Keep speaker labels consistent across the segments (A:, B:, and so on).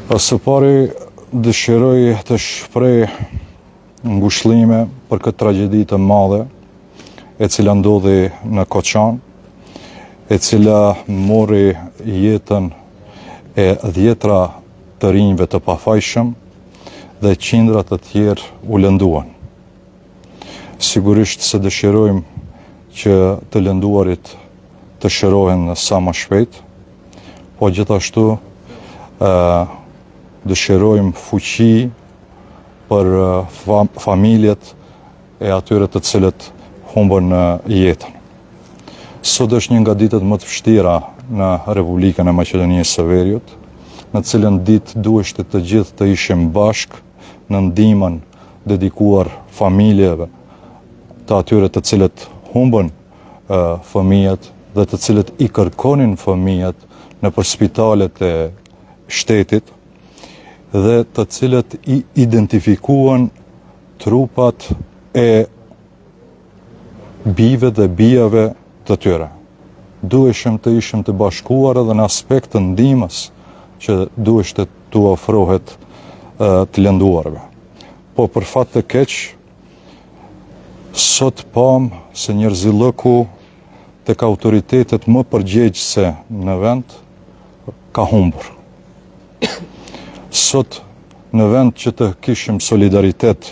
A: Së pari dëshiroj të shpreh ngushëllime për këtë tragjedi të madhe e cila ndodhi në Koçan, e cila mori jetën e 10 të rinjve të pafajshëm dhe qindra të tjerë u lënduan. Sigurisht se dëshirojmë që të lënduarit të shërohen sa më shpejt, po gjithashtu dëshirojmë fuqi për familjet e atyre të cilët humbën jetën. Sot është një nga ditët më të vështira në Republikën e Maqedonisë së Veriut, në cilën ditë duheshte të gjithë të ishim bashkë në ndihmën dedikuar familjeve të atyre të cilët humbën fëmijët dhe të cilët i kërkonin fëmijët nëpër spitalet e shtetit dhe të cilët i identifikuan trupat e bijve dhe bijave të tyre. Duheshim të ishim të bashkuar edhe në aspekt të ndihmës që duheshte t'u ofrohet të lënduarve. Po për fat të keq, sot pam se njerëzillëku tek autoritetet më përgjegjëse në vend ka humbur. Sot në vend që të kishim solidaritet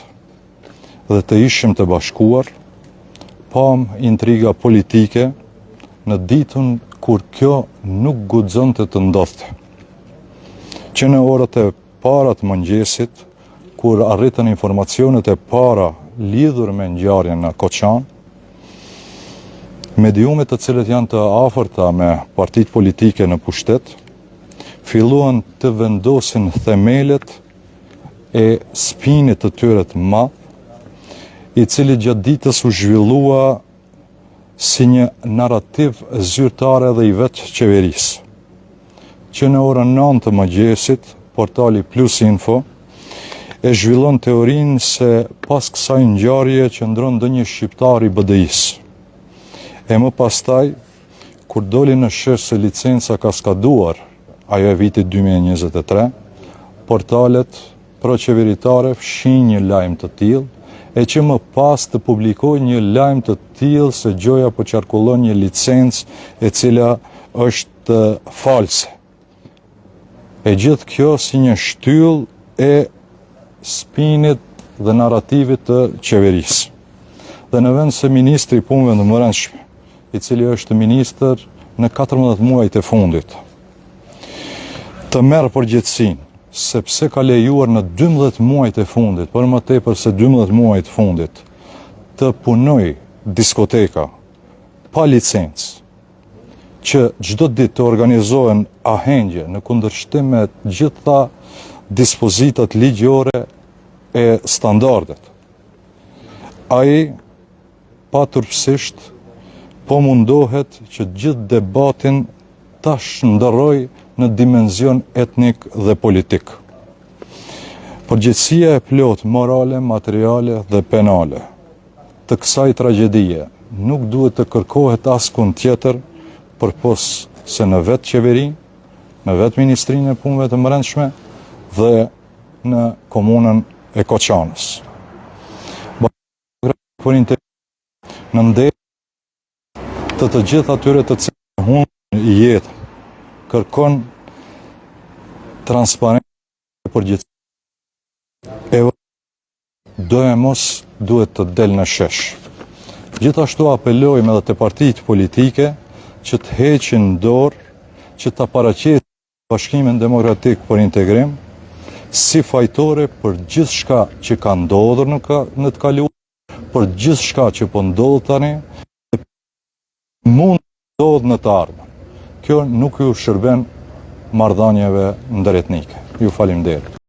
A: dhe të ishim të bashkuar, pam intriga politike në ditën kur kjo nuk guxonte të ndodhte. Që në orët e para të mëngjesit, kur arritën informacionet e para lidhur me ngjarjen në Koçan, mediumet të cilët janë të afërta me partitë politike në pushtet, filluan të vendosin themelet e spinit të tyre të madh, i cili gjatë ditës u zhvillua si një narrativ zyrtare dhe i vetë qeverisë. Që në orën 9 të mëngjesit, portali Plus Info e zhvillon teorinë se pas kësaj ngjarje qëndron ndonjë shqiptar i BDI-s. E më pastaj, kur doli në shesh se licenca ka skaduar, ajo e vitit 2023, portalet proqeveritare fshin një lajm të tillë, e që më pas të publikoj një lajm të tillë se Gjoja po qarkullon një licencë e cila është false. E gjithë kjo si një shtyllë e spinit dhe narrativit të qeverisë. Dhe në vend se ministri i punëve të brendshme, i cili është ministër në 14 muajt e fundit, të merr përgjegjësinë sepse ka lejuar në 12 muajt e fundit, për më tepër se 12 muajt e fundit, të punoj diskoteka pa licencë, që çdo ditë të organizohen ahengje në kundërshtim me gjitha dispozitat ligjore e standardet. Ai paturpsisht po mundohet që gjithë debatin tash ndërroj në dimenzion etnik dhe politik. Përgjegjësia e plot morale, materiale dhe penale të kësaj tragjedie nuk duhet të kërkohet askund tjetër përpos se në vetë qeveri, në vetë Ministrinë e Punëve të Brendshme dhe në komunën e Koçanës. Në ndetë të gjithë atyre të cilë humbën jetën, kërkon transparencë e përgjegjësi. Doja mos duhet të del në shesh. Gjithashtu apelojmë edhe te partitë politike që të heqin dorë, që ta paraqesin Bashkimin Demokratik për Integrim si fajtore për gjithçka që ka ndodhur në të kaluar, për gjithçka që po ndodh tani, mund të ndodhë në të ardhmen. Kjo nuk ju shërben marrëdhënieve ndëretnike. Ju faleminderit.